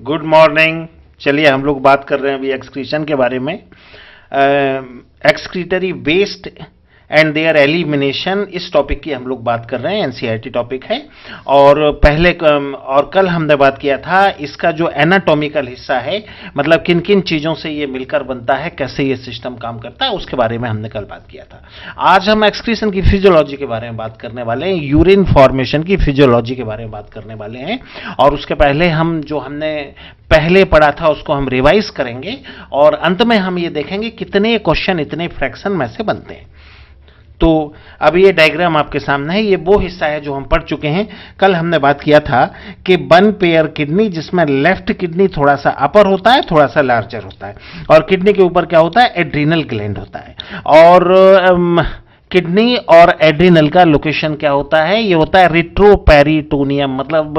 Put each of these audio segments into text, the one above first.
Good morning. चलिए हम लोग बात कर रहे हैं अभी एक्सक्रीशन के बारे में। Excretory waste and their elimination, इस टॉपिक की हम लोग बात कर रहे हैं। एनसीईआरटी टॉपिक है। और कल हमने बात किया था इसका जो एनाटॉमिकल हिस्सा है, मतलब किन किन चीज़ों से ये मिलकर बनता है, कैसे ये सिस्टम काम करता है, उसके बारे में हमने कल बात किया था। आज हम एक्सक्रीशन की फिजियोलॉजी के बारे में बात करने वाले हैं, यूरिन फॉर्मेशन की फिजियोलॉजी के बारे में बात करने वाले हैं। और उसके पहले हम जो हमने पहले पढ़ा था उसको हम रिवाइज करेंगे और अंत में हम ये देखेंगे कितने क्वेश्चन इतने फ्रैक्शन में से बनते हैं। तो अब ये डायग्राम आपके सामने है, ये वो हिस्सा है जो हम पढ़ चुके हैं। कल हमने बात किया था कि वन पेयर किडनी, जिसमें लेफ्ट किडनी थोड़ा सा अपर होता है, थोड़ा सा लार्जर होता है, और किडनी के ऊपर क्या होता है, एड्रीनल ग्लैंड होता है। और किडनी और एड्रिनल का लोकेशन क्या होता है, ये होता है रिट्रोपेरिटोनियम, मतलब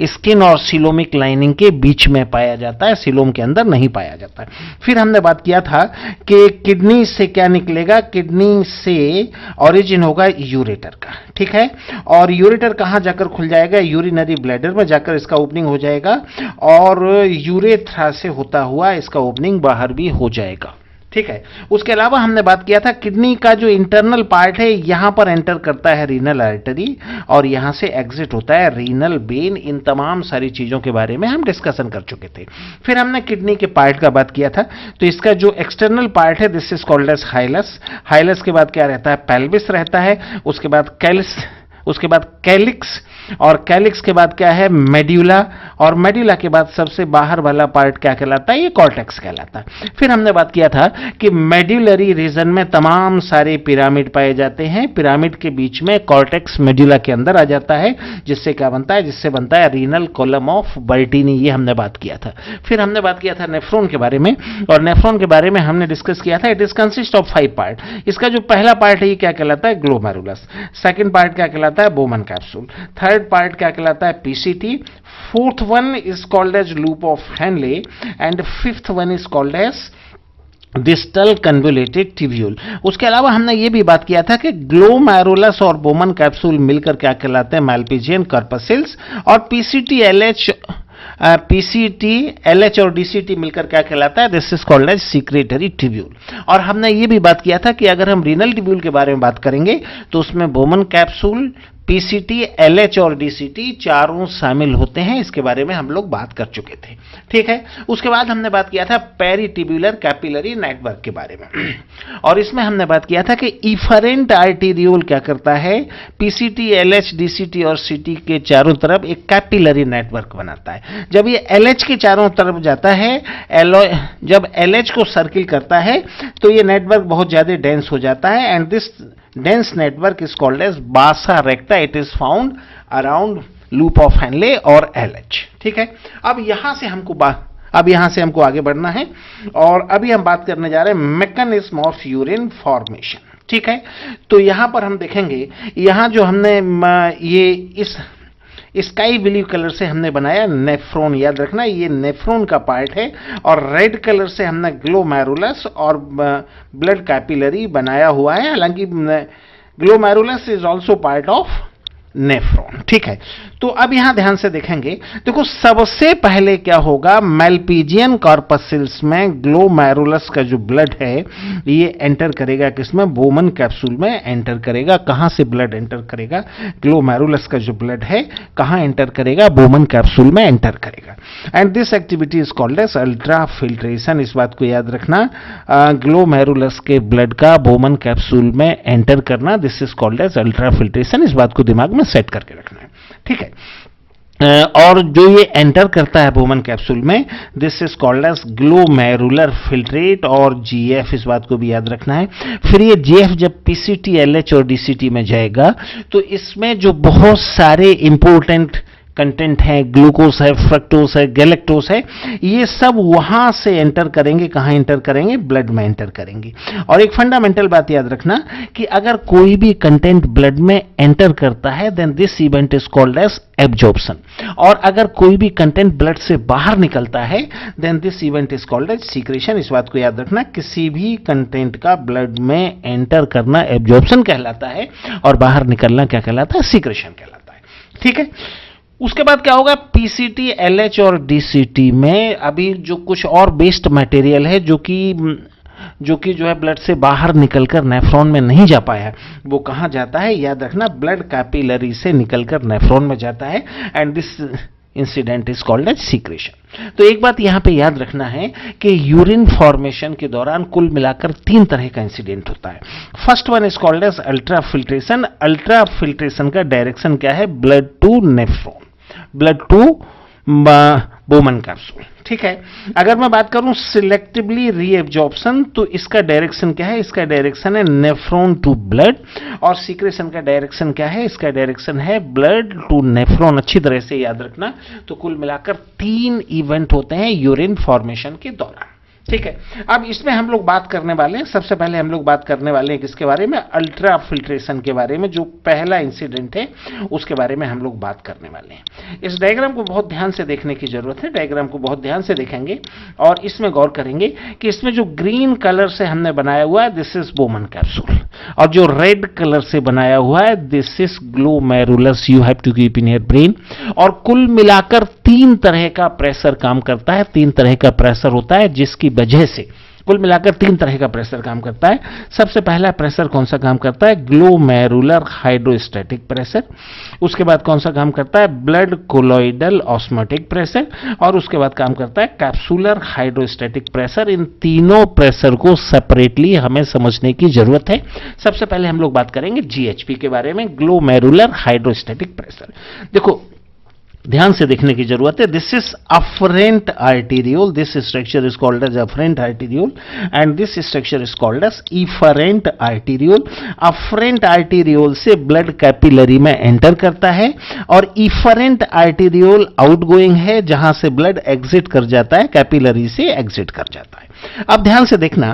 स्किन और सिलोमिक लाइनिंग के बीच में पाया जाता है, सिलोम के अंदर नहीं पाया जाता है। फिर हमने बात किया था कि किडनी से क्या निकलेगा, किडनी से ओरिजिन होगा यूरेटर का, ठीक है। और यूरेटर कहां जाकर खुल जाएगा, यूरिनरी ब्लैडर में जाकर इसका ओपनिंग हो जाएगा, और यूरेथ्रा से होता हुआ इसका ओपनिंग बाहर भी हो जाएगा, ठीक है। उसके अलावा हमने बात किया था किडनी का जो इंटरनल पार्ट है, यहां पर एंटर करता है रीनल आर्टरी और यहां से एग्जिट होता है रीनल वेन। इन तमाम सारी चीजों के बारे में हम डिस्कशन कर चुके थे। फिर हमने किडनी के पार्ट का बात किया था, तो इसका जो एक्सटर्नल पार्ट है दिस इज कॉल्ड एज हाइलस। हाइलस के बाद क्या रहता है, पेल्विस रहता है। उसके बाद कैलिस, उसके बाद कैलिक्स, और कैलिक्स के बाद क्या है, मेड्यूला, और मेड्यूला के बाद सबसे बाहर वाला पार्ट क्या कहलाता है, ये कॉर्टेक्स कहलाता है। फिर हमने बात किया था कि मेड्यूलरी रीजन में तमाम सारे पिरामिड पाए जाते हैं, पिरामिड के बीच में कॉर्टेक्स मेड्यूला के अंदर आ जाता है, जिससे क्या बनता है, जिससे बनता है रीनल कॉलम ऑफ बर्टीनी, ये हमने बात किया था। फिर हमने बात किया था नेफ्रॉन के बारे में, और नेफ्रॉन के बारे में हमने डिस्कस किया था, it is consist of 5 part. इसका जो पहला पार्ट है ये क्या कहलाता है, ग्लोमेरुलस। सेकंड पार्ट क्या कहलाता है, बोमन कैप्सूल। थर्ड पार्ट क्या कहलाता है, PCT. Fourth one is called as loop of Henle, and fifth one is called as distal convoluted tubule. उसके अलावा हमने ये भी बात किया था कि ग्लोमेरुलस और बोमन कैप्सूल मिलकर क्या कहलाते हैं, मैल्पिजियन कॉर्पस्कुल्स, और पीसीटी एलएच और डीसीटी मिलकर क्या कहलाता है, this is called as secretory tubule. और हमने ये भी बात किया था कि अगर हम रीनल ट्यूब्यूल के बारे में बात करेंगे तो उसमें बोमन कैप्सूल, पीसीटी, एलएच और डीसीटी चारों शामिल होते हैं। इसके बारे में हम लोग बात कर चुके थे, ठीक है। उसके बाद हमने बात किया था पेरिटिब्यूलर कैपिलरी नेटवर्क के बारे में, और इसमें हमने बात किया था कि इफरेंट आर्टेरियोल क्या करता है, पीसीटी, एलएच, डीसीटी और सीटी के चारों तरफ एक कैपिलरी नेटवर्क बनाता है। जब ये एलएच के चारों तरफ जाता है, जब एलएच को सर्किल करता है तो ये नेटवर्क बहुत ज्यादा डेंस हो जाता है, and this dense network is called as basa recta. It is found around loop of Henle और LH, ठीक है। अब यहां से हमको आगे बढ़ना है, और अभी हम बात करने जा रहे हैं मैकेनिज्म ऑफ यूरिन फॉर्मेशन, ठीक है। तो यहां पर हम देखेंगे, यहां जो हमने ये इस स्काई ब्लू कलर से हमने बनाया नेफ्रॉन, याद रखना ये नेफ्रॉन का पार्ट है, और रेड कलर से हमने ग्लोमेरुलस और ब्लड कैपिलरी बनाया हुआ है। हालांकि glomerulus is also part of nephron, ठीक है। तो अब यहां ध्यान से देखेंगे, देखो सबसे पहले क्या होगा, मैल्पिजियन कॉर्पस्कुल्स में ग्लोमेरुलस का जो ब्लड है ये एंटर करेगा किसमें, बोमन कैप्सूल में एंटर करेगा। कहां से ब्लड एंटर करेगा, ग्लोमेरुलस का जो ब्लड है कहां एंटर करेगा, बोमन कैप्सूल में एंटर करेगा। And this activity is called as ultra filtration. इस बात को याद रखना, ग्लोमेरुलस के ब्लड का बोमन कैप्सूल में एंटर करना, this is called as ultra filtration. इस बात को दिमाग में सेट करके रखना है, ठीक है। और जो ये एंटर करता है बोमन कैप्सूल में, this is called as glomerular filtrate और जीएफ, इस बात को भी याद रखना है। फिर ये जीएफ जब पीसीटी, एलएच और डीसीटी में जाएगा तो इसमें जो बहुत सारे इंपॉर्टेंट कंटेंट है, ग्लूकोज है, फ्रक्टोज है, गैलेक्टोज है, ये सब वहां से एंटर करेंगे, कहां एंटर करेंगे, ब्लड में एंटर करेंगे। और एक फंडामेंटल बात याद रखना कि अगर कोई भी कंटेंट ब्लड में एंटर करता है then this event is called as absorption, और अगर कोई भी कंटेंट ब्लड से बाहर निकलता है then this event is called as secretion. इस बात को याद रखना, किसी भी कंटेंट का ब्लड में एंटर करना एब्जॉर्प्शन कहलाता है, और बाहर निकलना क्या कहलाता है, सीक्रेशन कहलाता है, ठीक है। उसके बाद क्या होगा, पीसीटी, एलएच और डीसीटी में अभी जो कुछ और वेस्ट मटेरियल है जो कि जो है ब्लड से बाहर निकलकर नेफ्रॉन में नहीं जा पाया, वो कहां जाता है, याद रखना, ब्लड कैपिलरी से निकलकर नेफ्रॉन में जाता है, and this incident is called as secretion. तो एक बात यहां पे याद रखना है कि यूरिन फॉर्मेशन के दौरान कुल मिलाकर 3 तरह का इंसिडेंट होता है। First one is called as ultra filtration. Ultra filtration का डायरेक्शन क्या है, blood to nephron, blood to Bowman capsule, ठीक है। अगर मैं बात करूं सिलेक्टिवली रीएब्जॉर्प्शन, तो इसका डायरेक्शन क्या है, इसका डायरेक्शन है नेफ्रॉन टू ब्लड, और सीक्रेशन का डायरेक्शन क्या है, इसका डायरेक्शन है ब्लड टू नेफ्रॉन। अच्छी तरह से याद रखना। तो कुल मिलाकर 3 इवेंट होते हैं यूरिन फॉर्मेशन के दौरान, ठीक है। अब इसमें हम लोग बात करने वाले हैं, सबसे पहले हम लोग बात करने वाले हैं किसके बारे में, अल्ट्रा फिल्ट्रेशन के बारे में। जो पहला इंसिडेंट है उसके बारे में हम लोग बात करने वाले हैं। इस डायग्राम को बहुत ध्यान से देखने की जरूरत है, डायग्राम को बहुत ध्यान से देखेंगे और इसमें गौर करेंगे कि इसमें जो ग्रीन कलर से हमने बनाया हुआ है दिस इज बोमन कैप्सूल, और जो रेड कलर से बनाया हुआ है this is glomerulus, you have to keep in your brain. और कुल मिलाकर 3 तरह का प्रेशर काम करता है, 3 तरह का प्रेशर होता है, जिसकी वजह से कुल मिलाकर 3 तरह का प्रेशर काम करता है। सबसे पहला प्रेशर कौन सा काम करता है, ग्लोमेरुलर हाइड्रोस्टैटिक प्रेशर। उसके बाद कौन सा काम करता है, ब्लड कोलॉइडल ऑस्मोटिक प्रेशर, और उसके बाद काम करता है कैप्सुलर हाइड्रोस्टैटिक प्रेशर। इन तीनों प्रेशर को सेपरेटली हमें समझने की जरूरत है। सबसे पहले हम लोग बात करेंगे जीएचपी के बारे में, ग्लोमेरुलर हाइड्रोस्टैटिक प्रेशर। देखो ध्यान से देखने की जरूरत है। This is afferent arteriole, this structure is called as afferent arteriole, and this structure is called as efferent arteriole. Afferent arteriole से ब्लड कैपिलरी में एंटर करता है, और इफरेंट आर्टीरियोल आउटगोइंग है, जहां से ब्लड एग्जिट कर जाता है, कैपिलरी से एग्जिट कर जाता है। अब ध्यान से देखना,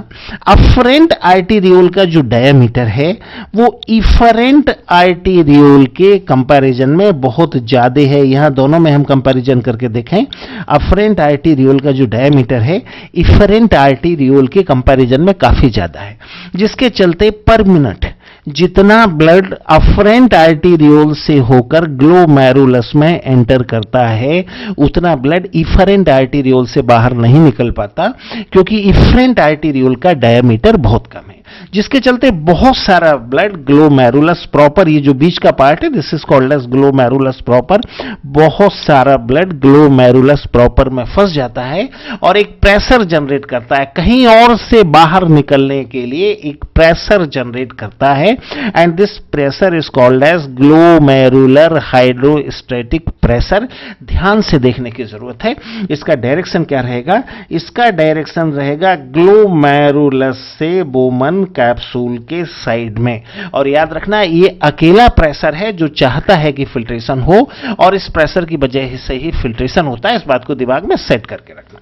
अफरेंट आर्टीरियोल का जो डायमीटर है वो इफरेंट आर्टीरियोल के कंपैरिजन में बहुत ज्यादा है। यहां दोनों में हम कंपैरिजन करके देखें, अफरेंट आर्टीरियोल का जो डायमीटर है इफरेंट आर्टीरियोल के कंपैरिजन में काफी ज्यादा है, जिसके चलते पर मिनट जितना ब्लड अफरेंट आर्टीरियोल से होकर ग्लोमेरुलस में एंटर करता है उतना ब्लड इफरेंट आर्टीरियोल से बाहर नहीं निकल पाता, क्योंकि इफरेंट आर्टीरियोल का डायमीटर बहुत कम है, जिसके चलते बहुत सारा ब्लड ग्लोमेरुलस प्रॉपर, ये जो बीच का पार्ट है this is called as glomerulus proper, बहुत सारा ब्लड ग्लोमेरुलस प्रॉपर में फंस जाता है और एक प्रेशर जनरेट करता है, कहीं और से बाहर निकलने के लिए एक प्रेशर जनरेट करता है, and this pressure is called as glomerular hydrostatic pressure. ध्यान से देखने की जरूरत है। इसका डायरेक्शन क्या रहेगा, इसका डायरेक्शन रहेगा ग्लोमेरुलस से बोमन कैप्सूल के साइड में। और याद रखना ये अकेला प्रेशर है जो चाहता है कि फिल्ट्रेशन हो, और इस प्रेशर की वजह से ही फिल्ट्रेशन होता है। इस बात को दिमाग में सेट करके रखना।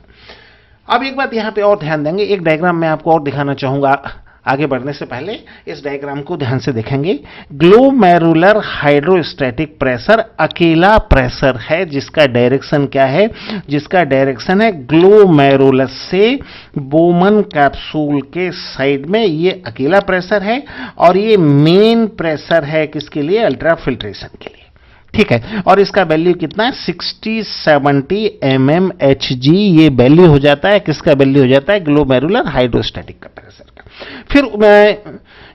अब एक बात यहां पे और ध्यान देंगे, एक डायग्राम मैं आपको और दिखाना चाहूंगा। आगे बढ़ने से पहले इस डायग्राम को ध्यान से देखेंगे। ग्लोमेरुलर हाइड्रोस्टैटिक प्रेशर अकेला प्रेशर है, जिसका डायरेक्शन क्या है, जिसका डायरेक्शन है ग्लोमेरुलस से बोमन कैप्सूल के साइड में। ये अकेला प्रेशर है, और ये मेन प्रेशर है किसके लिए, अल्ट्रा फिल्ट्रेशन के लिए, ठीक है। और इसका वैल्यू कितना है, 60-70 mmHg ये वैल्यू हो जाता है, किसका वैल्यू हो जाता है, ग्लोमेरुलर हाइड्रोस्टैटिक का प्रेशर का। फिर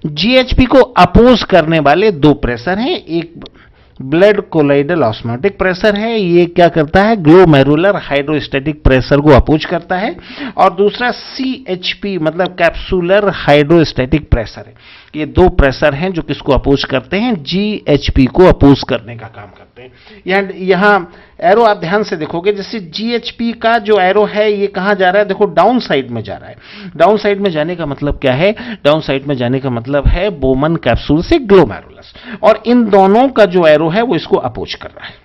जीएचपी को अपोज करने वाले 2 प्रेशर हैं, एक ब्लड कोलाइडल ऑस्मोटिक प्रेशर है, ये क्या करता है, ग्लोमेरुलर हाइड्रोस्टैटिक प्रेशर को अपोज करता है, और दूसरा सीएचपी मतलब कैप्सुलर हाइड्रोस्टैटिक प्रेशर है। ये 2 प्रेशर हैं जो किसको अपोज करते हैं, जीएचपी को अपोज करने का काम करते हैं। यहां एरो आप ध्यान से देखोगे, जैसे जीएचपी का जो एरो है ये कहां जा रहा है, देखो डाउन साइड में जा रहा है। डाउन साइड में जाने का मतलब क्या है, डाउन साइड में जाने का मतलब है बोमन कैप्सूल से ग्लोमेरुलस, और इन दोनों का जो एरो है वो इसको अपोज कर रहा है,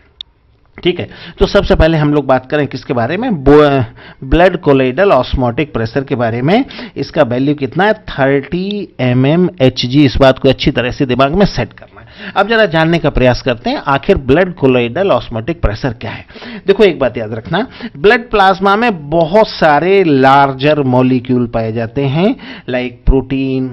ठीक है। तो सबसे पहले हम लोग बात करें किसके बारे में, ब्लड कोलाइडल ऑस्मोटिक प्रेशर के बारे में। इसका वैल्यू कितना है, 30 mmHg। इस बात को अच्छी तरह से दिमाग में सेट करना है। अब जरा जानने का प्रयास करते हैं आखिर ब्लड कोलाइडल ऑस्मोटिक प्रेशर क्या है। देखो एक बात याद रखना, ब्लड प्लाज्मा में बहुत सारे लार्जर मॉलिक्यूल पाए जाते हैं, like protein,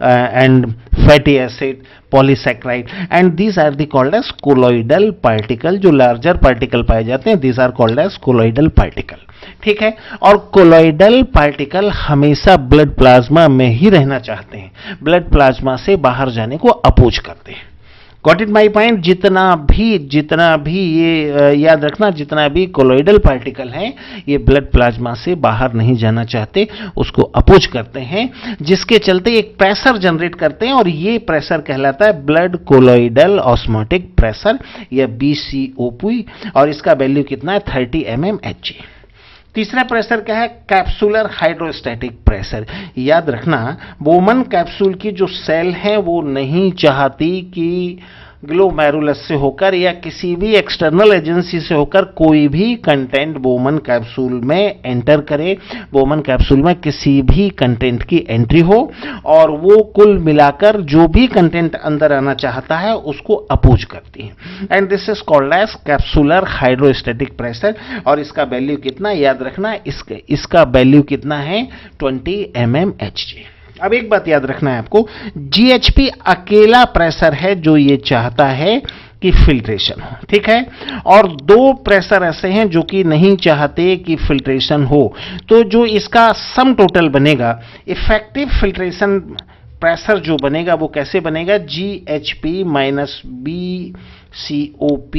and fatty acid, polysaccharide, and these are the called as colloidal particle. जो larger particle पाए जाते हैं, these are called as colloidal particle. ठीक है, और कोलॉइडल पार्टिकल हमेशा ब्लड प्लाज्मा में ही रहना चाहते हैं, ब्लड प्लाज्मा से बाहर जाने को अपोज करते हैं. Got it my point. जितना भी ये याद रखना, जितना भी कोलॉइडल पार्टिकल हैं ये ब्लड प्लाज्मा से बाहर नहीं जाना चाहते, उसको अपोज करते हैं, जिसके चलते एक प्रेशर जनरेट करते हैं और ये प्रेशर कहलाता है ब्लड कोलॉइडल ऑस्मोटिक प्रेशर या BCOP, और इसका वैल्यू कितना है 30 mmHg. तीसरा प्रेशर क्या है? Capsular hydrostatic pressure. याद रखना, बोमन कैप्सूल की जो सेल है वो नहीं चाहती कि ग्लोमेरुलस से होकर या किसी भी एक्सटर्नल एजेंसी से होकर कोई भी कंटेंट बोमन कैप्सूल में एंटर करे, बोमन कैप्सूल में किसी भी कंटेंट की एंट्री हो, और वो कुल मिलाकर जो भी कंटेंट अंदर आना चाहता है उसको अपोज करती है. And this is called as capsular hydrostatic pressure. और इसका वैल्यू कितना, याद रखना, इसका वैल्यू कितना है 20 mmHg. अब एक बात याद रखना है आपको, GHP अकेला प्रेशर है जो ये चाहता है कि फिल्ट्रेशन हो. ठीक है, और दो प्रेशर ऐसे हैं जो कि नहीं चाहते कि फिल्ट्रेशन हो. तो जो इसका सम टोटल बनेगा, इफेक्टिव फिल्ट्रेशन प्रेशर जो बनेगा वो कैसे बनेगा? GHP minus BCOP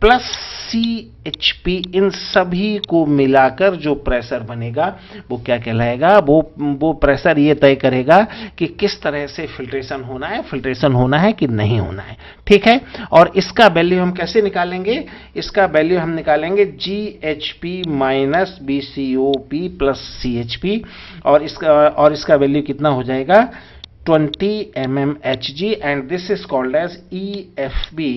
plus CHP, इन सभी को मिलाकर जो प्रेशर बनेगा वो क्या कहलाएगा? वो प्रेशर ये तय करेगा कि किस तरह से फिल्ट्रेशन होना है कि नहीं होना है. ठीक है, और इसका वैल्यू हम कैसे निकालेंगे? इसका वैल्यू हम निकालेंगे GHP minus BCOP plus CHP, और इसका वैल्यू कितना हो जाएगा 20 mmHg, and this is called as EFB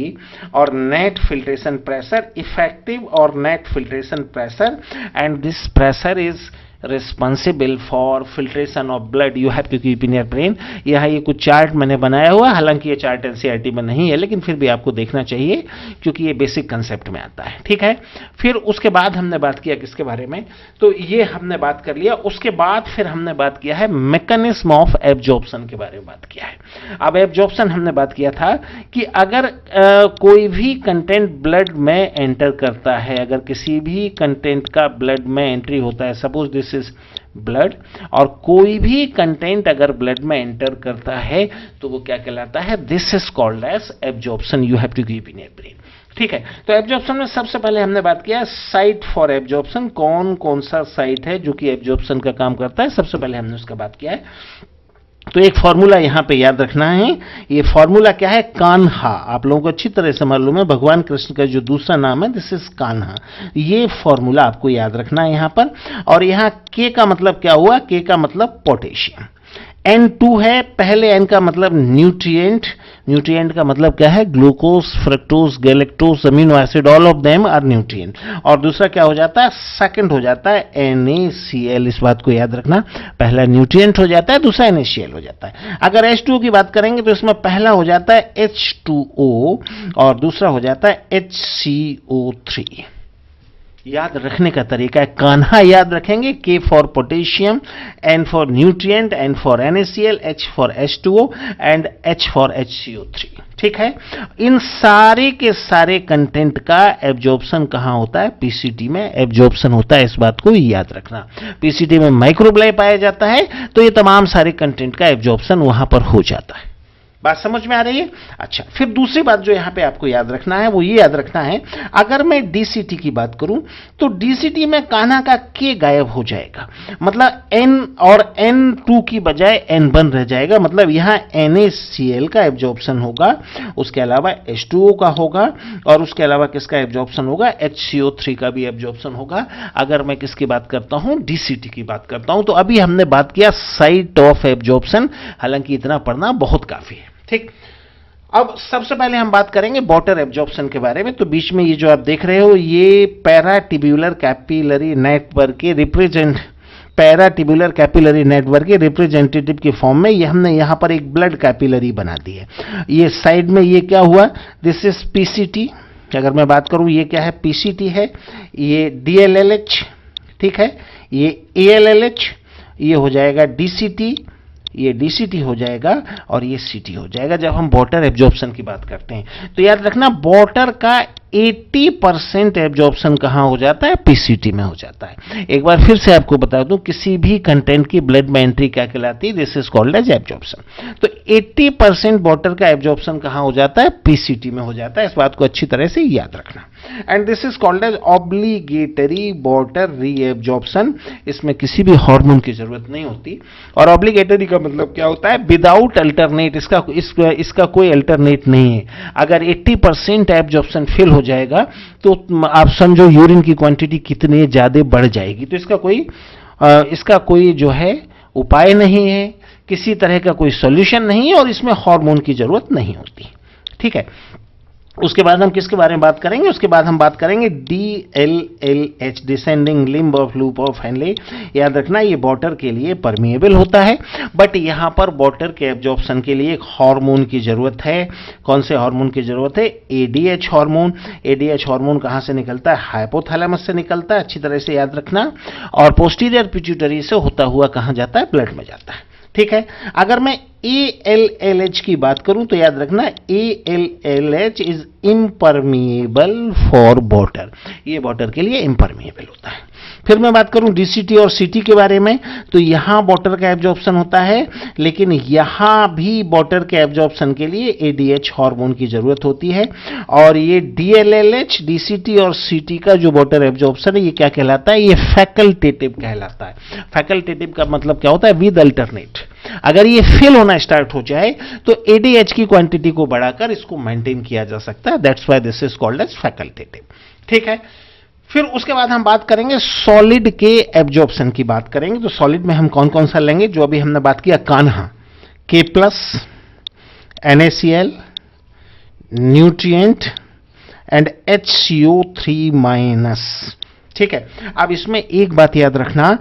or net filtration pressure, effective or net filtration pressure, and this pressure is responsible for filtration of blood. You have to keep in your brain. यहाँ ये कुछ chart मैंने बनाया हुआ, हालांकि ये chart NCERT में नहीं है, लेकिन फिर भी आपको देखना चाहिए क्योंकि ये बेसिक कंसेप्ट में आता है. ठीक है, फिर उसके बाद हमने बात किया किसके बारे में? तो ये हमने बात कर लिया. उसके बाद फिर हमने बात किया है मैकेनिज्म ऑफ एब्जॉर्प्शन के बारे में बात किया है. अब एब्जॉर्प्शन हमने बात किया था कि अगर कोई भी कंटेंट ब्लड में एंटर करता है, अगर किसी भी कंटेंट का ब्लड में एंट्री होता है, सपोज दिस इज ब्लड, और कोई भी कंटेंट अगर ब्लड में एंटर करता है तो वो क्या कहलाता है? This is called as absorption. You have to keep in your brain. ठीक है, तो एब्जॉर्प्शन में सबसे पहले हमने बात किया साइट फॉर एब्जॉर्प्शन. कौन सा साइट है जो कि एब्जॉर्प्शन का काम करता है, सबसे पहले हमने उसका बात किया है. तो एक फॉर्मूला यहां पे याद रखना है. ये फॉर्मूला क्या है? कान्हा. आप लोगों को अच्छी तरह से मालूम है, भगवान कृष्ण का जो दूसरा नाम है दिस इज कान्हा. ये फॉर्मूला आपको याद रखना है यहां पर. और यहां के का मतलब क्या हुआ? के का मतलब पोटेशियम. N2 है, पहले N का मतलब न्यूट्रिएंट. न्यूट्रिएंट का मतलब क्या है? Glucose, fructose, galactose, amino acid, all of them are nutrient. और दूसरा क्या हो जाता है? सेकंड हो जाता है NaCl. इस बात को याद रखना, पहला न्यूट्रिएंट हो जाता है, दूसरा NaCl हो जाता है. अगर H2O की बात करेंगे तो इसमें पहला हो जाता है H2O और दूसरा हो जाता है HCO3. याद रखने का तरीका है, कान्हा याद रखेंगे, K for potassium, N for nutrient, N for NaCl, H for H2O and H for HCO3. ठीक है, इन सारे के सारे कंटेंट का एब्जॉर्प्शन कहां होता है? PCT में एब्जॉर्प्शन होता है. इस बात को याद रखना. PCT में माइक्रोब्लाई पाया जाता है तो ये तमाम सारे कंटेंट का एब्जॉर्प्शन वहां पर हो जाता है. बात समझ में आ रही है? अच्छा, फिर दूसरी बात जो यहां पे आपको याद रखना है वो ये याद रखना है, अगर मैं DCT की बात करूं तो DCT में कान्हा का K गायब हो जाएगा, मतलब N और N2 की बजाय N1 रह जाएगा. मतलब यहां NaCl का एब्जॉर्प्शन होगा, उसके अलावा H2O का होगा, और उसके अलावा किसका एब्जॉर्प्शन होगा? HCO3 का भी एब्जॉर्प्शन होगा. अगर मैं किसकी बात करता हूं? DCT की बात करता हूं. तो अभी हमने बात किया साइट ऑफ एब्जॉर्प्शन, हालांकि इतना पढ़ना बहुत काफी है. ठीक, अब सबसे पहले हम बात करेंगे वाटर एब्जॉर्प्शन के बारे में. तो बीच में ये जो आप देख रहे हो ये पैराटिब्यूलर कैपिलरी नेटवर्क के रिप्रेजेंटेटिव के फॉर्म में ये हमने यहां पर एक ब्लड कैपिलरी बना दी है. ये साइड में ये क्या हुआ? This is PCT. अगर मैं बात करूं ये क्या है? PCT है. ये DLLH, ठीक है, ये ALLH, ये हो जाएगा DCT, ये DCT हो जाएगा और ये CT हो जाएगा जब हम वाटर एब्जॉर्प्शन की बात करते हैं। तो याद रखना वाटर का 80% एब्जॉर्प्शन कहाँ हो जाता है? PCT में हो जाता है। एक बार फिर से आपको बता दूं, किसी भी कंटेंट की ब्लड में एंट्री क्या कहलाती है? This is called as absorption. तो 80% वाटर का एब्जॉर्प्शन कहाँ हो जाता है? PCT में हो जाता है। इस बात को अच्छी तरह से याद रखना। And this is called as obligatory water reabsorption. इसमें किसी भी हार्मोन की जरूरत नहीं होती। और ऑब्लिगेटरी का मतलब क्या होता है? विदाउट अल्टरनेट, इसका कोई अल्टरनेट नहीं है। अगर 80% एब्जॉर्प्शन फिल हो जाएगा तो आप समझो यूरिन की क्वांटिटी कितनी ज्यादा बढ़ जाएगी। तो इसका कोई जो है उपाय नहीं है, किसी तरह का कोई सॉल्यूशन नहीं है और इसमें हार्मोन की जरूरत नहीं होती। ठीक है, उसके बाद हम किसके बारे में बात करेंगे? उसके बाद हम बात करेंगे DLLH, descending limb of loop of Henley. याद रखना ये वाटर के लिए परमिएबल होता है, बट यहां पर वाटर के एब्जॉर्प्शन के लिए एक हार्मोन की जरूरत है। कौन से हार्मोन की जरूरत है? ADH hormone. ADH हार्मोन कहां से निकलता है? हाइपोथैलेमस से निकलता है, अच्छी तरह से याद रखना। और पोस्टीरियर पिट्यूटरी से होता हुआ कहां जाता है? ब्लड में जाता है। ठीक है, अगर मैं ALLH की बात करूं तो याद रखना ALLH is impermeable for water. ये वाटर के लिए इम्परमिएबल होता है। फिर मैं बात करूं DCT और CT के बारे में, तो यहां वाटर का एब्जॉर्प्शन होता है, लेकिन यहां भी वाटर के एब्जॉर्प्शन के लिए ADH हार्मोन की जरूरत होती है। और ये DLLH, DCT और CT का जो वाटर एब्जॉर्प्शन है ये क्या कहलाता है? ये फैकल्टेटिव कहलाता है। फैकल्टेटिव का मतलब क्या होता है? With alternate. अगर ये फिल होना स्टार्ट हो जाए तो ADH की क्वांटिटी को बढ़ाकर इसको मेंटेन किया जा सकता है। That's why this is called as facultative. ठीक है, फिर उसके बाद हम बात करेंगे सॉलिड के एब्जॉर्प्शन की बात करेंगे। तो सॉलिड में हम कौन कौन सा लेंगे? जो अभी हमने बात किया Kanha, K+, NaCl, nutrient and HCO3-। ठीक है, अब इसमें एक बात याद रखना,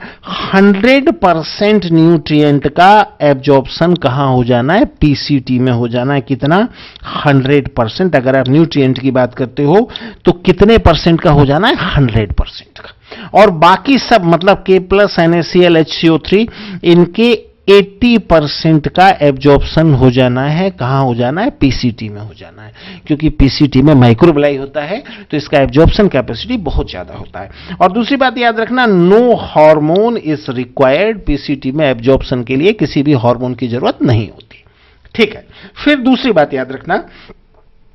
100% न्यूट्रिएंट का एब्जॉर्प्शन कहां हो जाना है? PCT में हो जाना है। कितना? 100%। अगर आप न्यूट्रिएंट की बात करते हो तो कितने परसेंट का हो जाना है? 100% का। और बाकी सब मतलब K+, NaCl, HCO3 इनके 80% का एब्जॉर्प्शन हो जाना है। कहां हो जाना है? PCT में हो जाना है, क्योंकि PCT में माइक्रोबिलाई होता है तो इसका एब्जॉर्प्शन कैपेसिटी बहुत ज्यादा होता है। और दूसरी बात याद रखना, no hormone is required. PCT में एब्जॉर्प्शन के लिए किसी भी हार्मोन की जरूरत नहीं होती। ठीक है, फिर दूसरी बात याद रखना,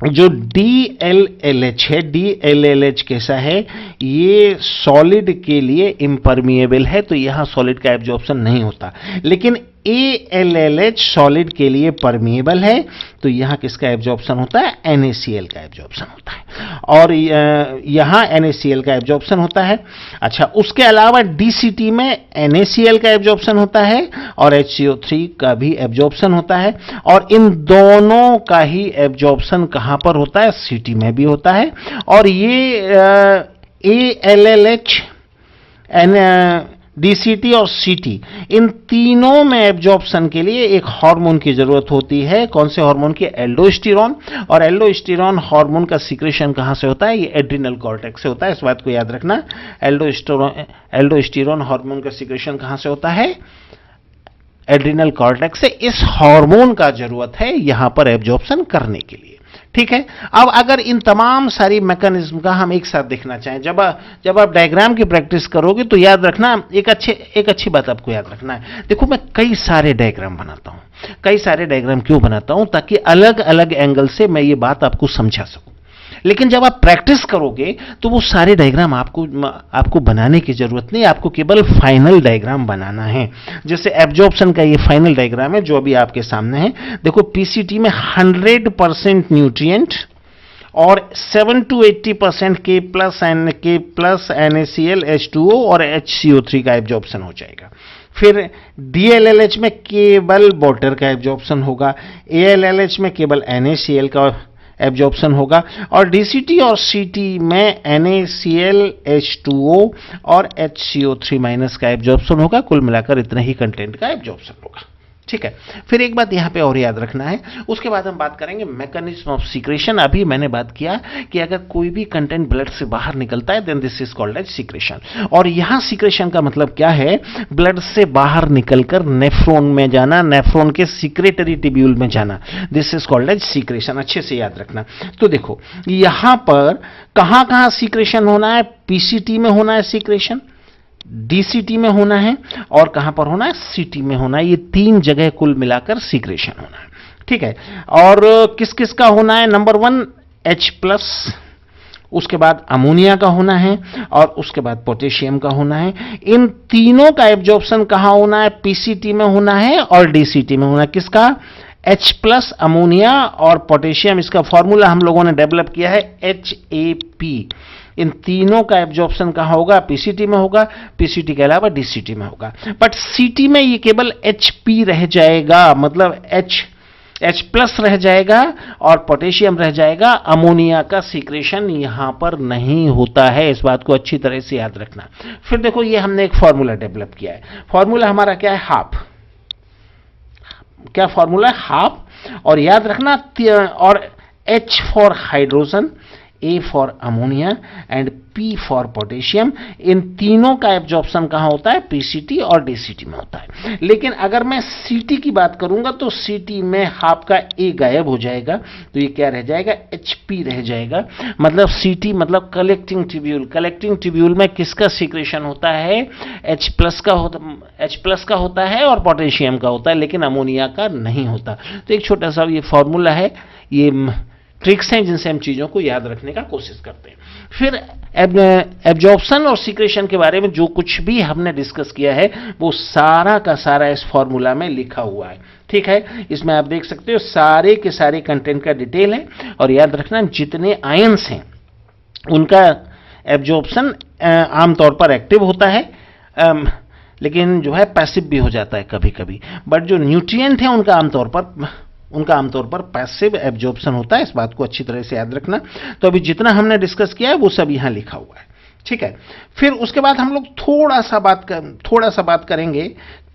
जो DLLH है, DLLH कैसा है? ये सॉलिड के लिए इम्परमिएबल है, तो यहां सॉलिड का एब्जॉर्प्शन नहीं होता। लेकिन ALLH सॉलिड के लिए परमिएबल है, तो यहां किसका एब्जॉर्प्शन होता है? NaCl का एब्जॉर्प्शन होता है। और यहां NaCl का एब्जॉर्प्शन होता है। अच्छा, उसके अलावा DCT में NaCl का एब्जॉर्प्शन होता है और HCO3 का भी एब्जॉर्प्शन होता है। और इन दोनों का ही एब्जॉर्प्शन कहां पर होता है? CT में भी होता है। और ये ALLH, DCT और CT, इन तीनों में एब्जॉर्प्शन के लिए एक हार्मोन की जरूरत होती है। कौन से हार्मोन की? एल्डोस्टेरॉन। और एल्डोस्टेरॉन हार्मोन का सीक्रेशन कहां से होता है? ये एड्रिनल कॉर्टेक्स से होता है। इस बात को याद रखना, एल्डोस्टेरॉन हार्मोन का सीक्रेशन कहां से होता है? एड्रिनल कॉर्टेक्स से। इस हार्मोन का जरूरत है यहां पर एब्जॉर्प्शन करने के लिए। ठीक है, अब अगर इन तमाम सारी मैकेनिज्म का हम एक साथ देखना चाहें, जब आप डायग्राम की प्रैक्टिस करोगे तो याद रखना, एक अच्छी बात आपको याद रखना है। देखो, मैं कई सारे डायग्राम बनाता हूं। कई सारे डायग्राम क्यों बनाता हूं? ताकि अलग अलग एंगल से मैं ये बात आपको समझा सकूं। लेकिन जब आप प्रैक्टिस करोगे तो वो सारे डायग्राम आपको बनाने की जरूरत नहीं, आपको केवल फाइनल डायग्राम बनाना है। जैसे एब्जॉर्प्शन का ये फाइनल डायग्राम है जो अभी आपके सामने है। देखो, PCT में 100% न्यूट्रिएंट और 7 to 80% K+, NaCl, H2O और HCO3 का एब्जॉर्प्शन हो जाएगा। फिर DLLH में केवल वाटर का एब्जॉर्प्शन होगा, ALLH में केवल NaCl का एब्जॉर्प्शन होगा, और DCT और CT में NaCl, H2O और HCO3- का एब्जॉर्प्शन होगा। कुल मिलाकर इतने ही कंटेंट का एब्जॉर्प्शन होगा। ठीक है। फिर एक बात यहाँ पे और याद रखना है, उसके बाद हम बात करेंगे मैकेनिज्म ऑफ सीक्रेशन। अभी मैंने बात किया कि अगर कोई भी कंटेंट ब्लड से बाहर निकलता है then this is called as secretion. और यहाँ सीक्रेशन का मतलब क्या है, ब्लड से बाहर निकलकर नेफ्रॉन में जाना, नेफ्रॉन के सीक्रेटरी ट्यूब्यूल में जाना, this is called as secretion. अच्छे से याद रखना। तो देखो यहां पर कहां कहां सीक्रेशन होना है, पीसीटी में होना है सीक्रेशन, डीसीटी में होना है, और कहां पर होना है, सीटी में होना है। ये 3 जगह कुल मिलाकर सीक्रेशन होना है, ठीक है। और किस किस का होना है, नंबर 1 H+, उसके बाद अमोनिया का होना है, और उसके बाद पोटेशियम का होना है। इन तीनों का एब्जॉर्प्शन कहां होना है, पीसीटी में होना है और डीसीटी में होना है। किसका, H+, अमोनिया और पोटेशियम। इसका फॉर्मूला हम लोगों ने डेवलप किया है HAP। इन तीनों का एब्जॉर्प्शन कहां होगा, पीसीटी में होगा, पीसीटी के अलावा डीसीटी में होगा। बट सीटी में ये केवल HP रह जाएगा, मतलब H+ रह जाएगा और पोटेशियम रह जाएगा। अमोनिया का सीक्रेशन यहां पर नहीं होता है, इस बात को अच्छी तरह से याद रखना। फिर देखो ये हमने एक फॉर्मूला डेवलप किया है। फॉर्मूला हमारा क्या है, हाफ। क्या फॉर्मूला है, हाफ। और याद रखना, और H for hydrogen, A for ammonia and P for potassium. इन तीनों का एब्जॉर्प्शन कहां होता है, पीसीटी और डीसीटी में होता है। लेकिन अगर मैं सीटी की बात करूंगा तो सीटी में हाफ का A गायब हो जाएगा, तो ये क्या रह जाएगा, HP रह जाएगा। मतलब सीटी मतलब कलेक्टिंग ट्यूब्यूल। कलेक्टिंग ट्यूब्यूल में किसका सीक्रेशन होता है, H+ का होता है और पोटेशियम का होता है, लेकिन अमोनिया का नहीं होता। तो एक छोटा सा ये फॉर्मूला है, ये ट्रिक्स हैं जिनसे हम चीजों को याद रखने का कोशिश करते हैं। फिर एब्जॉर्प्शन और सीक्रेशन के बारे में जो कुछ भी हमने डिस्कस किया है वो सारा का सारा इस फॉर्मूला में लिखा हुआ है, ठीक है। इसमें आप देख सकते हो सारे के सारे कंटेंट का डिटेल है। और याद रखना जितने आयंस हैं उनका एब्जॉर्प्शन आमतौर पर एक्टिव होता है, लेकिन जो है पैसिव भी हो जाता है कभी कभी। बट जो न्यूट्रिएंट है उनका आमतौर पर पैसिव एब्जॉर्प्शन होता है, इस बात को अच्छी तरह से याद रखना। तो अभी जितना हमने डिस्कस किया है वो सब यहां लिखा हुआ है, ठीक है। फिर उसके बाद हम लोग थोड़ा सा बात करेंगे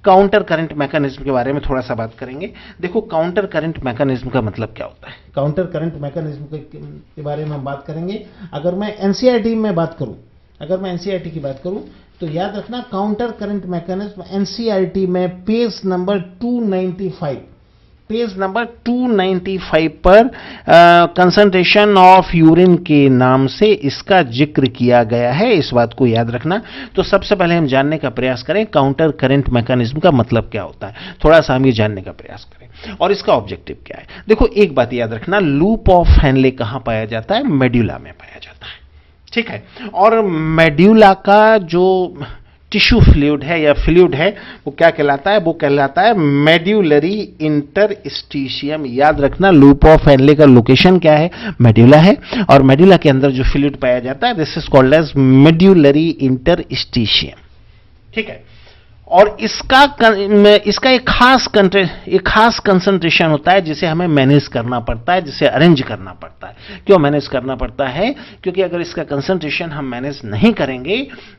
काउंटर करंट मैकेनिज्म के बारे में, थोड़ा सा बात करेंगे। देखो काउंटर करंट मैकेनिज्म का मतलब क्या होता है, काउंटर करंट मैकेनिज्म के बारे में हम बात करेंगे। अगर मैं एनसीईआरटी की बात करूं तो याद रखना काउंटर करंट मैकेनिज्म एनसीईआरटी में पेज नंबर 295 पर कंसंट्रेशन ऑफ यूरिन के नाम से इसका जिक्र किया गया है, इस बात को याद रखना। तो सबसे पहले हम जानने का प्रयास करें काउंटर करंट मैकेनिज्म का मतलब क्या होता है, थोड़ा सा हम ये जानने का प्रयास करें और इसका ऑब्जेक्टिव क्या है। देखो एक बात याद रखना, लूप ऑफ हेनले कहां पाया जाता है, मेड्यूला में पाया जाता है, ठीक है। और मेड्यूला का जो टिश्यू फ्लूइड है या फ्लूइड है वो क्या कहलाता है, वो कहलाता है मेड्यूलरी इंटरस्टिशियम। याद रखना लूप ऑफ हेनले का लोकेशन क्या है, मेड्यूला है, और मेड्यूला के अंदर जो फ्लूइड पाया जाता है this is called as medullary interstitium, ठीक है। और इसका एक खास कंसंट्रेशन होता है जिसे हमें मैनेज करना पड़ता है, जिसे अरेंज करना पड़ता है। क्यों मैनेज करना पड़ता है, क्योंकि अगर इसका कंसंट्रेशन हम मैनेज नहीं करेंगे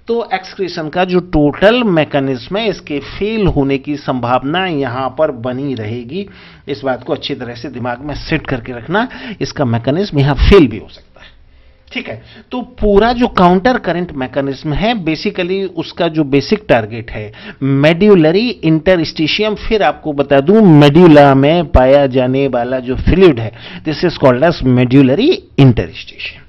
तो एक्सक्रीशन का जो टोटल मैकेनिज्म है इसके फेल होने की संभावना यहां पर बनी रहेगी। इस बात को अच्छी तरह से दिमाग में सेट करके रखना, इसका मैकेनिज्म यहां फेल भी हो सकता है, ठीक है। तो पूरा जो काउंटर करंट मैकेनिज्म है बेसिकली उसका जो बेसिक टारगेट है मेड्यूलरी इंटरस्टिशियम। फिर आपको बता दूं मेड्यूला में पाया जाने वाला जो फ्लूइड है this is called as medullary interstitium.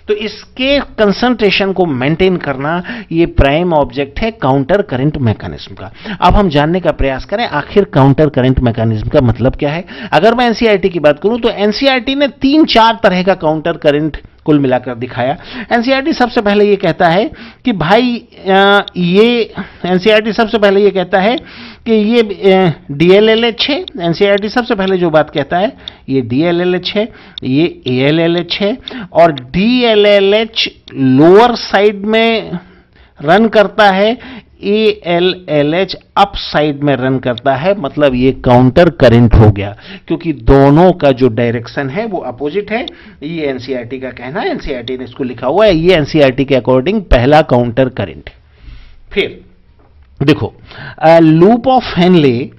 तो इसके कंसंट्रेशन को मेंटेन करना ये प्राइम ऑब्जेक्ट है काउंटर करंट मैकेनिज्म का। अब हम जानने का प्रयास करें आखिर काउंटर करंट मैकेनिज्म का मतलब क्या है। अगर मैं एनसीईआरटी की बात करूं तो एनसीईआरटी ने 3-4 तरह का काउंटर करंट कुल मिलाकर दिखाया। एनसीईआरटी सबसे पहले ये कहता है कि एनसीईआरटी सबसे पहले ये कहता है कि ये DLLH है। एनसीईआरटी सबसे पहले जो बात कहता है ये DLLH है, ये ALLH है, और DLLH लोअर साइड में रन करता है, ALLH अप साइड में रन करता है। मतलब ये काउंटर करंट हो गया क्योंकि दोनों का जो डायरेक्शन है वो अपोजिट है। ये एनसीईआरटी का कहना है, एनसीईआरटी ने इसको लिखा हुआ है, ये एनसीईआरटी के अकॉर्डिंग पहला काउंटर करंट है। फिर देखो loop of Henle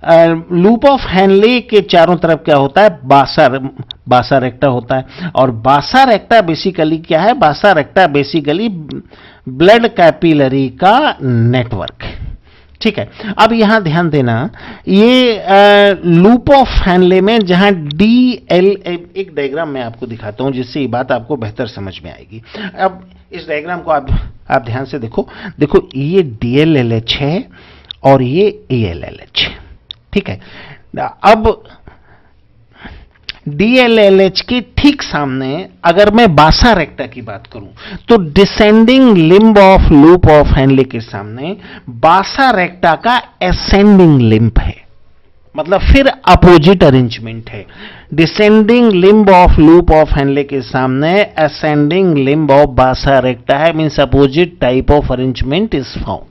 loop of Henle के चारों तरफ क्या होता है, बासा रेक्टा होता है। और बासा रेक्टा बेसिकली क्या है, बासा रेक्टा बेसिकली ब्लड कैपिलरी का नेटवर्क है। ठीक है, अब यहां ध्यान देना, ये लूप ऑफ हैनले में जहां DL, एक डायग्राम मैं आपको दिखाता हूं जिससे ये बात आपको बेहतर समझ में आएगी। अब इस डायग्राम को आप ध्यान से देखो ये DLLH है और ये ALLH है। ठीक है, अब DLLH के ठीक सामने अगर मैं बासा रेक्टा की बात करूं तो descending limb of loop of Henle के सामने बासा रेक्टा का असेंडिंग लिम्ब है, मतलब फिर अपोजिट अरेंजमेंट है। Descending limb of loop of Henle के सामने असेंडिंग लिम्ब ऑफ बासा रेक्टा है, means opposite type of arrangement is found.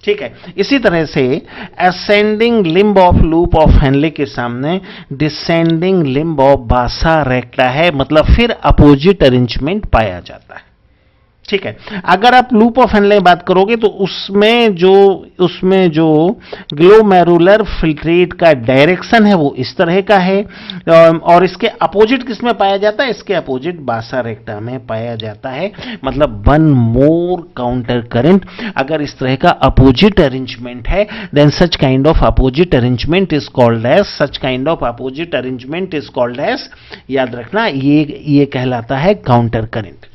ठीक है, इसी तरह से ascending limb of loop of Henle के सामने डिसेंडिंग लिम्ब ऑफ बासा रेक्टा है, मतलब फिर अपोजिट अरेंजमेंट पाया जाता है। ठीक है, अगर आप लूप ऑफ हैनले बात करोगे तो उसमें जो ग्लोमेरुलर फिल्ट्रेट का डायरेक्शन है वो इस तरह का है, और इसके अपोजिट किसमें पाया जाता है, इसके अपोजिट बासा रेक्टा में पाया जाता है, मतलब वन मोर काउंटर करंट। अगर इस तरह का अपोजिट अरेंजमेंट है then such kind of opposite arrangement is called as याद रखना ये कहलाता है काउंटर करंट।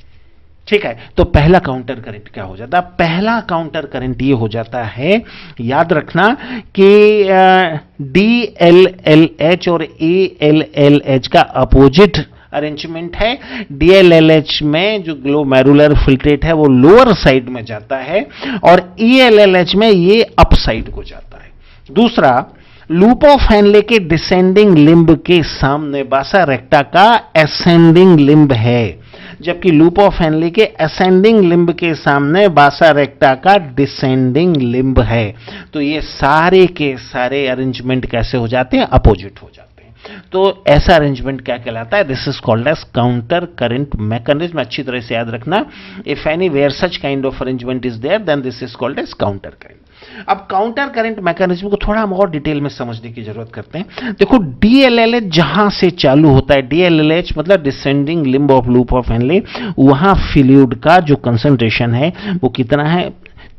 ठीक है, तो पहला काउंटर करंट क्या हो जाता है, पहला काउंटर करंट ये हो जाता है, याद रखना कि DLLH और ALLH का अपोजिट अरेंजमेंट है। DLLH में जो ग्लोमेरुलर फिल्ट्रेट है वो लोअर साइड में जाता है और ALLH में ये अप साइड को जाता है। दूसरा, लूप ऑफ हैनले के डिसेंडिंग लिम्ब के सामने बासा रेक्टा का असेंडिंग लिम्ब है, जबकि लूप ऑफ हैनले के असेंडिंग लिम्ब के सामने बासा रेक्टा का डिसेंडिंग लिम्ब है। तो ये सारे के सारे अरेंजमेंट कैसे हो जाते हैं, अपोजिट हो जाते हैं। तो ऐसा अरेंजमेंट क्या कहलाता है, this is called as counter current mechanism. अच्छी तरह से याद रखना, if anywhere such kind of arrangement is there then this is called as counter current. अब काउंटर करंट मैकेनिज्म को थोड़ा हम और डिटेल में समझने की जरूरत करते हैं। देखो, DLLH जहां से चालू होता है, DLLH मतलब descending limb of loop of Henle, वहां फ्लूइड का जो कंसंट्रेशन है वो कितना है,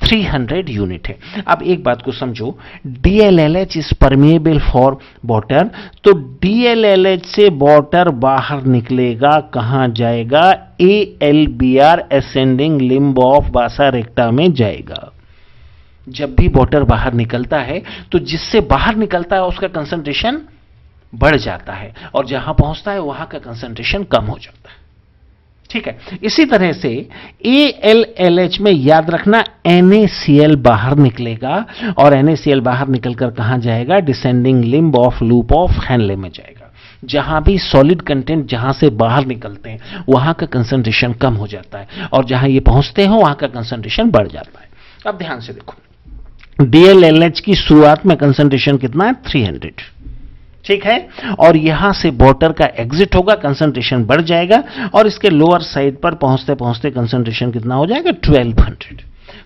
300 यूनिट है। अब एक बात को समझो, DLLH is permeable for water, तो DLLH से वाटर बाहर निकलेगा, कहां जाएगा, ALBR असेंडिंग लिम्ब ऑफ बासा रेक्टा में जाएगा। जब भी वाटर बाहर निकलता है तो जिससे बाहर निकलता है उसका कंसंट्रेशन बढ़ जाता है और जहां पहुंचता है वहां का कंसंट्रेशन कम हो जाता है। ठीक है, इसी तरह से ALLH में याद रखना NaCl बाहर निकलेगा और NaCl बाहर निकलकर कहां जाएगा, descending limb of loop of Henle में जाएगा। जहां भी सॉलिड कंटेंट जहां से बाहर निकलते हैं वहां का कंसंट्रेशन कम हो जाता है और जहां ये पहुंचते हैं वहां का कंसंट्रेशन बढ़ जाता है। अब ध्यान से देखो, DLLH की शुरुआत में कंसंट्रेशन कितना है, 300। ठीक है, और यहां से वाटर का एग्जिट होगा, कंसंट्रेशन बढ़ जाएगा और इसके लोअर साइड पर पहुंचते पहुंचते कंसंट्रेशन कितना हो जाएगा, 1200।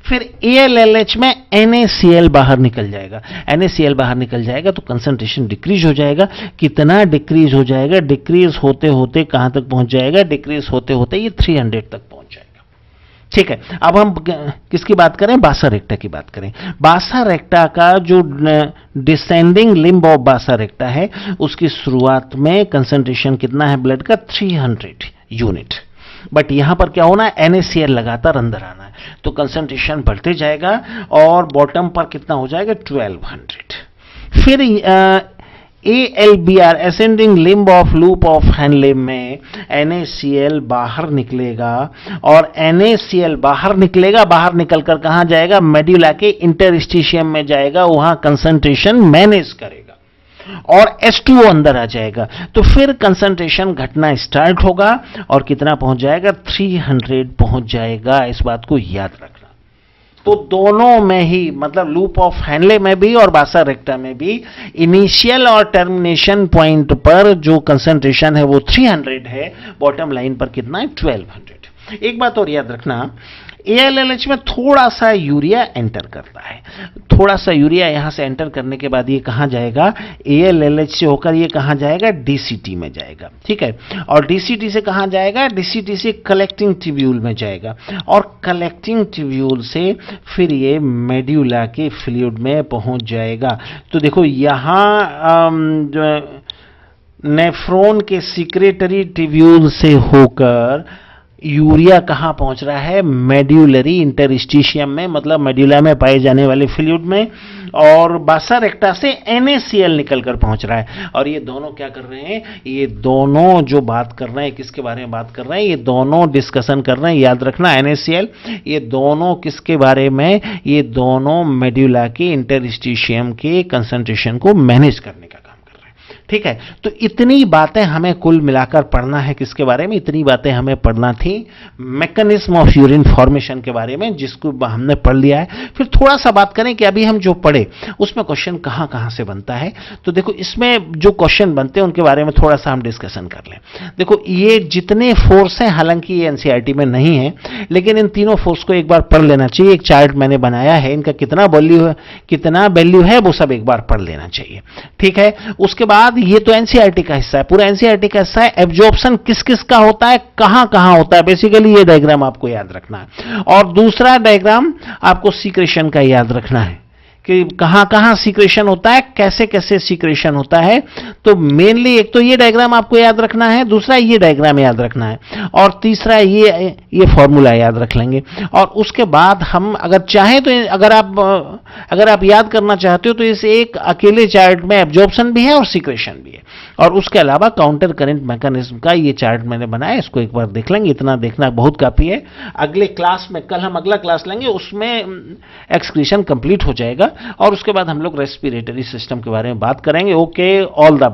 फिर ALLH में NaCl बाहर निकल जाएगा, NaCl बाहर निकल जाएगा तो कंसंट्रेशन डिक्रीज हो जाएगा। कितना डिक्रीज हो जाएगा, डिक्रीज होते होते कहां तक पहुंच जाएगा, डिक्रीज होते होते ये 300 तक पहुंच जाएगा। ठीक है, अब हम किसकी बात करें, बासा रेक्टा की बात करें। बासा रेक्टा का जो डिसेंडिंग लिम्ब ऑफ बासा रेक्टा है उसकी शुरुआत में कंसंट्रेशन कितना है ब्लड का, 300 यूनिट। बट यहां पर क्या होना है, NaCl लगातार अंदर आना है तो कंसंट्रेशन बढ़ते जाएगा और बॉटम पर कितना हो जाएगा, 1200। फिर ALBR ascending limb of loop of Henle में NaCl बाहर निकलेगा और NaCl बाहर निकलकर कहां जाएगा, मेडुला के इंटरस्टिशियम में जाएगा, वहां कंसंट्रेशन मैनेज करेगा और H2O अंदर आ जाएगा। तो फिर कंसंट्रेशन घटना स्टार्ट होगा और कितना पहुंच जाएगा, 300 पहुंच जाएगा। इस बात को याद रखना। तो दोनों में ही, मतलब लूप ऑफ हैनले में भी और बासा रेक्टा में भी, इनिशियल और टर्मिनेशन पॉइंट पर जो कंसंट्रेशन है वो 300 है, बॉटम लाइन पर कितना है, 1200। एक बात और याद रखना, ALLH में थोड़ा सा यूरिया एंटर करता है, थोड़ा सा यूरिया यहां से एंटर करने के बाद ये कहां जाएगा, ALLH से होकर ये कहां जाएगा, DCT में जाएगा, ठीक है। और DCT से कहां जाएगा, DCT से कलेक्टिंग ट्यूब्यूल में जाएगा, और कलेक्टिंग ट्यूब्यूल से फिर ये मेड्यूला के फ्लूइड में पहुंच जाएगा। तो देखो यहां नेफ्रॉन के सिक्रेटरी ट्यूब्यूल से होकर यूरिया कहां पहुंच रहा है, मेड्यूलरी इंटरस्टिशियम में, मतलब मेड्यूला में पाए जाने वाले फ्लूइड में, और बासा रेक्टा से NaCl निकलकर पहुंच रहा है। और ये दोनों क्या कर रहे हैं, ये दोनों जो बात कर रहे हैं, किसके बारे में बात कर रहे हैं, ये दोनों डिस्कशन कर रहे हैं, याद रखना NaCl, ये दोनों किसके बारे में, ये दोनों मेड्यूला के इंटरस्टिशियम के कंसंट्रेशन को मैनेज करने का, ठीक है। तो इतनी बातें हमें कुल मिलाकर पढ़ना है, किसके बारे में, इतनी बातें हमें पढ़ना थी मैकेनिज्म ऑफ यूरिन फॉर्मेशन के बारे में, जिसको हमने पढ़ लिया है। फिर थोड़ा सा बात करें कि अभी हम जो पढ़े उसमें क्वेश्चन कहां कहां से बनता है। तो देखो इसमें जो क्वेश्चन बनते हैं उनके बारे में थोड़ा सा हम डिस्कशन कर लें। देखो ये जितने फोर्स हैं, हालांकि ये NCERT में नहीं है, लेकिन इन तीनों फोर्स को एक बार पढ़ लेना चाहिए। एक चार्ट मैंने बनाया है, इनका कितना वैल्यू है वो सब एक बार पढ़ लेना चाहिए, ठीक है। उसके बाद ये तो NCERT का हिस्सा है, पूरा NCERT का हिस्सा है। एब्जॉर्प्शन किस किस का होता है, कहां कहां होता है, बेसिकली ये डायग्राम आपको याद रखना है। और दूसरा डायग्राम आपको सीक्रेशन का याद रखना है कि कहां कहां सीक्रेशन होता है, कैसे कैसे सीक्रेशन होता है। तो मेनली एक तो ये डायग्राम आपको याद रखना है, दूसरा ये डायग्राम याद रखना है, और तीसरा ये फॉर्मूला याद रख लेंगे। और उसके बाद हम अगर चाहें तो अगर आप याद करना चाहते हो तो इस एक अकेले चार्ट में एब्जॉर्प्शन भी है और सीक्रेशन भी है, और उसके अलावा काउंटर करंट मैकेनिज्म का ये चार्ट मैंने बनाया, इसको एक बार देख लेंगे। इतना देखना बहुत काफी है। अगले क्लास में, कल हम अगला क्लास लेंगे, उसमें एक्सक्रीशन कंप्लीट हो जाएगा, और उसके बाद हम लोग रेस्पिरेटरी सिस्टम के बारे में बात करेंगे। Okay, all the